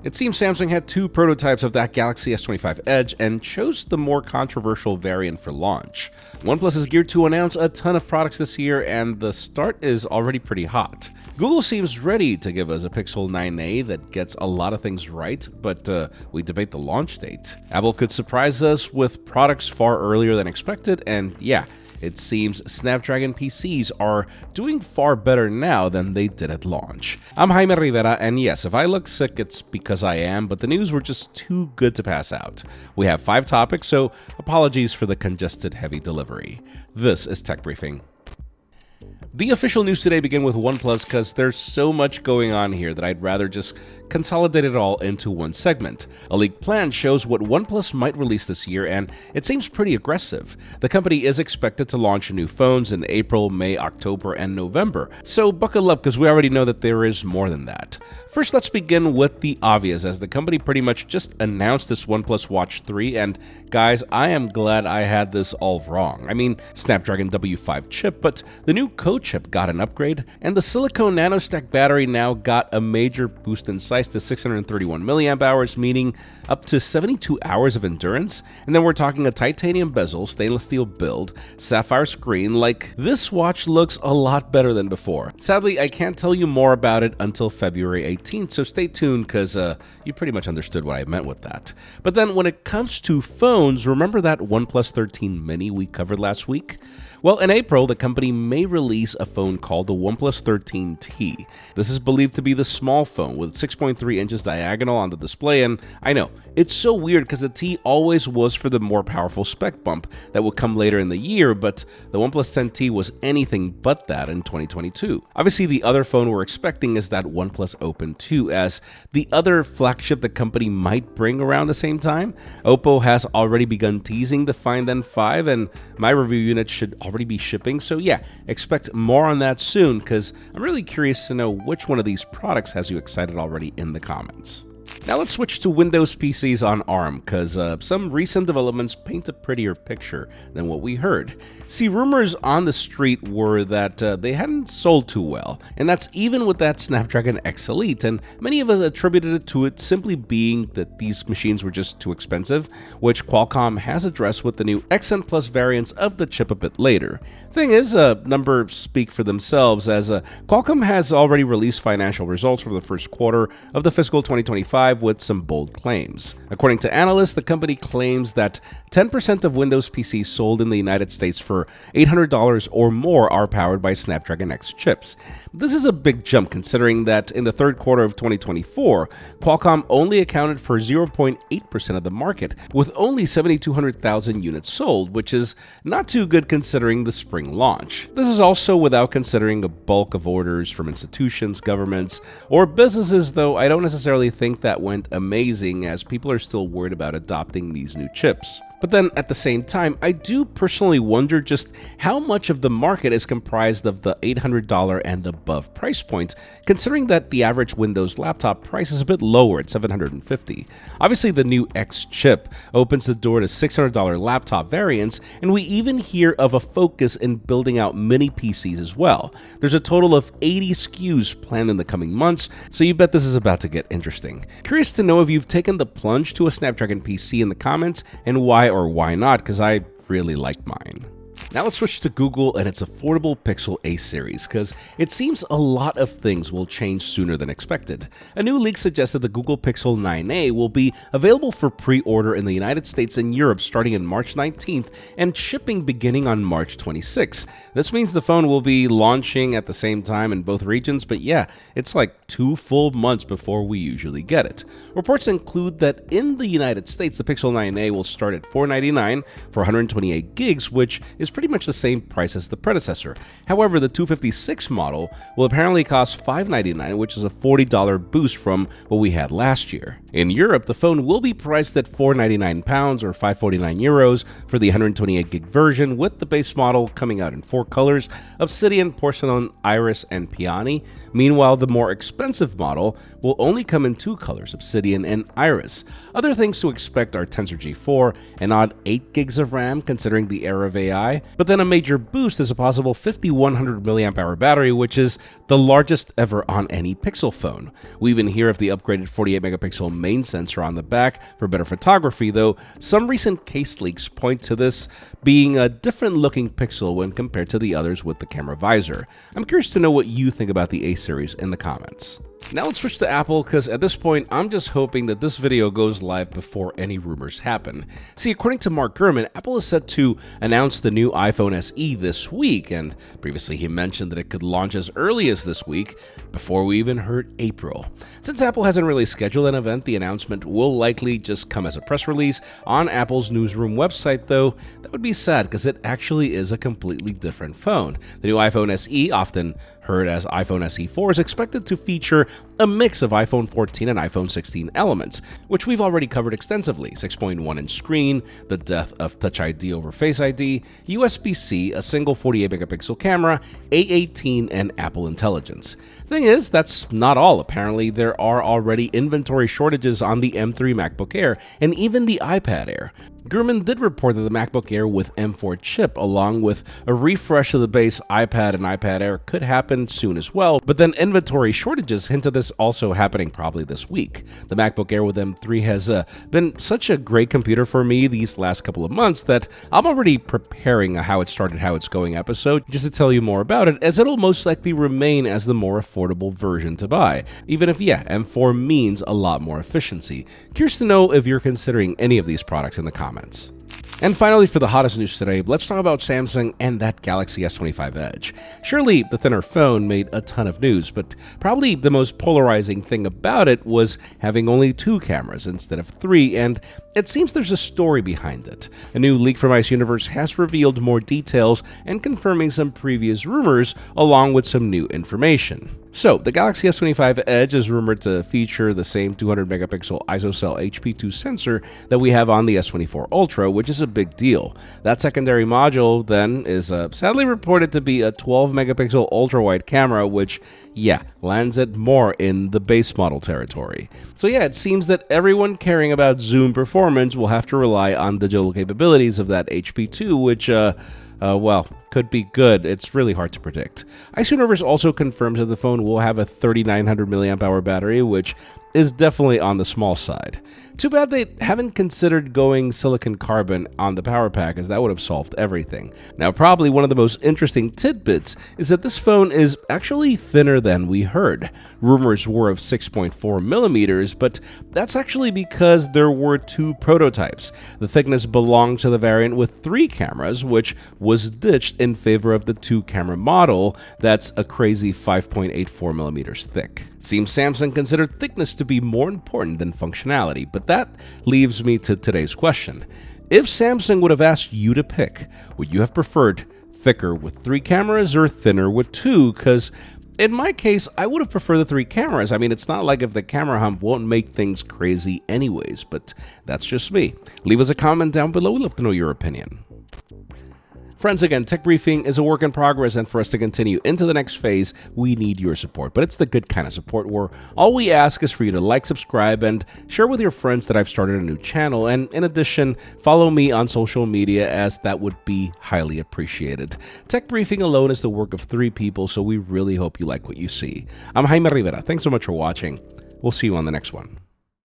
It seems Samsung had two prototypes of that Galaxy S25 Edge and chose the more controversial variant for launch. OnePlus is geared to announce a ton of products this year, and the start is already pretty hot. Google seems ready to give us a Pixel 9a that gets a lot of things right, but we debate the launch date. Apple could surprise us with products far earlier than expected, and yeah, it seems Snapdragon PCs are doing far better now than they did at launch. I'm Jaime Rivera, and yes, if I look sick, it's because I am, but the news were just too good to pass out. We have 5 topics, so apologies for the congested heavy delivery. This is Tech Briefing. The official news today begin with OnePlus because there's so much going on here that I'd rather just consolidate it all into one segment. A leaked plan shows what OnePlus might release this year, and it seems pretty aggressive. The company is expected to launch new phones in April, May, October, and November, so buckle up because we already know that there is more than that. First, let's begin with the obvious, as the company pretty much just announced this OnePlus Watch 3, and guys, I am glad I had this all wrong. I mean, Snapdragon W5 chip, but the new code chip got an upgrade, and the silicone nanostack battery now got a major boost in size to 631 mAh, meaning up to 72 hours of endurance. And then we're talking a titanium bezel, stainless steel build, sapphire screen. Like, this watch looks a lot better than before. Sadly, I can't tell you more about it until February 18th, so stay tuned because you pretty much understood what I meant with that. But then when it comes to phones, remember that OnePlus 13 Mini we covered last week? Well, in April, the company may release a phone called the OnePlus 13T. This is believed to be the small phone with 6.3 inches diagonal on the display, and I know, it's so weird because the T always was for the more powerful spec bump that would come later in the year, but the OnePlus 10T was anything but that in 2022. Obviously, the other phone we're expecting is that OnePlus Open 2, as the other flagship the company might bring around the same time. Oppo has already begun teasing the Find N5, and my review unit should already be shipping, so yeah, expect more on that soon because I'm really curious to know which one of these products has you excited already in the comments. Now let's switch to Windows PCs on ARM, because some recent developments paint a prettier picture than what we heard. See, rumors on the street were that they hadn't sold too well, and that's even with that Snapdragon X Elite, and many of us attributed it to it simply being that these machines were just too expensive, which Qualcomm has addressed with the new XN Plus variants of the chip a bit later. Thing is, numbers speak for themselves, as Qualcomm has already released financial results for the first quarter of the fiscal 2025 with some bold claims. According to analysts, the company claims that 10% of Windows PCs sold in the United States for $800 or more are powered by Snapdragon X chips. This is a big jump considering that in the third quarter of 2024, Qualcomm only accounted for 0.8% of the market, with only 7,200,000 units sold, which is not too good considering the spring launch. This is also without considering a bulk of orders from institutions, governments, or businesses, though I don't necessarily think that went amazing, as people are still worried about adopting these new chips. But then at the same time, I do personally wonder just how much of the market is comprised of the $800 and above price point, considering that the average Windows laptop price is a bit lower at $750. Obviously, the new X chip opens the door to $600 laptop variants, and we even hear of a focus in building out mini PCs as well. There's a total of 80 SKUs planned in the coming months, so you bet this is about to get interesting. Curious to know if you've taken the plunge to a Snapdragon PC in the comments, and why or why not, because I really like mine. Now let's switch to Google and its affordable Pixel A series, because it seems a lot of things will change sooner than expected. A new leak suggested the Google Pixel 9a will be available for pre-order in the United States and Europe starting on March 19th and shipping beginning on March 26th. This means the phone will be launching at the same time in both regions, but yeah, it's like 2 full months before we usually get it. Reports include that in the United States, the Pixel 9a will start at $499 for 128 gigs, which is pretty much the same price as the predecessor. However, the 256 model will apparently cost $599, which is a $40 boost from what we had last year. In Europe, the phone will be priced at £499 or €549 for the 128 gig version, with the base model coming out in 4 colors: Obsidian, Porcelain, Iris, and Peony. Meanwhile, the more expensive model will only come in 2 colors: Obsidian and Iris. Other things to expect are Tensor G4, an odd 8 gigs of RAM considering the era of AI, But then a major boost is a possible 5100 mAh battery, which is the largest ever on any Pixel phone. We even hear of the upgraded 48 megapixel main sensor on the back for better photography, though some recent case leaks point to this being a different looking Pixel when compared to the others with the camera visor. I'm curious to know what you think about the A series in the comments. Now let's switch to Apple, because at this point, I'm just hoping that this video goes live before any rumors happen. See, according to Mark Gurman, Apple is set to announce the new iPhone SE this week, and previously he mentioned that it could launch as early as this week, before we even heard April. Since Apple hasn't really scheduled an event, the announcement will likely just come as a press release on Apple's newsroom website, though that would be sad because it actually is a completely different phone. The new iPhone SE, often heard as iPhone SE4, is expected to feature a mix of iPhone 14 and iPhone 16 elements, which we've already covered extensively: 6.1-inch screen, the death of Touch ID over Face ID, USB-C, a single 48 megapixel camera, A18, and Apple Intelligence. Thing is, that's not all. Apparently, there are already inventory shortages on the M3 MacBook Air and even the iPad Air. Gurman did report that the MacBook Air with M4 chip, along with a refresh of the base iPad and iPad Air, could happen soon as well, but then inventory shortages hint at this also happening probably this week. The MacBook Air with M3 has been such a great computer for me these last couple of months that I'm already preparing a How It Started, How It's Going episode just to tell you more about it, as it'll most likely remain as the more affordable version to buy, even if, yeah, M4 means a lot more efficiency. Curious to know if you're considering any of these products in the comments. And finally, for the hottest news today, let's talk about Samsung and that Galaxy S25 Edge. Surely the thinner phone made a ton of news, but probably the most polarizing thing about it was having only 2 cameras instead of 3, and it seems there's a story behind it. A new leak from Ice Universe has revealed more details and confirming some previous rumors, along with some new information. So, the Galaxy S25 Edge is rumored to feature the same 200 megapixel ISOCELL HP2 sensor that we have on the S24 Ultra, which is a big deal. That secondary module, then, is sadly reported to be a 12 megapixel ultra-wide camera, which, yeah, lands it more in the base model territory. So yeah, it seems that everyone caring about zoom performance will have to rely on digital capabilities of that HP2, which, well, could be good. It's really hard to predict. Ice Universe also confirms that the phone will have a 3900 mAh battery, which is definitely on the small side. Too bad they haven't considered going silicon carbon on the power pack, as that would have solved everything. Now, probably one of the most interesting tidbits is that this phone is actually thinner than we heard. Rumors were of 6.4 millimeters, but that's actually because there were 2 prototypes. The thickness belonged to the variant with 3 cameras, which was ditched in favor of the 2-camera model that's a crazy 5.84 millimeters thick. Seems Samsung considered thickness to be more important than functionality, but that leaves me to today's question. If Samsung would have asked you to pick, would you have preferred thicker with 3 cameras or thinner with 2? Because in my case, I would have preferred the 3 cameras. I mean, it's not like if the camera hump won't make things crazy anyways, but that's just me. Leave us a comment down below. We'd love to know your opinion. Friends, again, Tech Briefing is a work in progress, and for us to continue into the next phase, we need your support. But it's the good kind of support where all we ask is for you to like, subscribe, and share with your friends that I've started a new channel. And in addition, follow me on social media, as that would be highly appreciated. Tech Briefing alone is the work of 3 people, so we really hope you like what you see. I'm Jaime Rivera. Thanks so much for watching. We'll see you on the next one.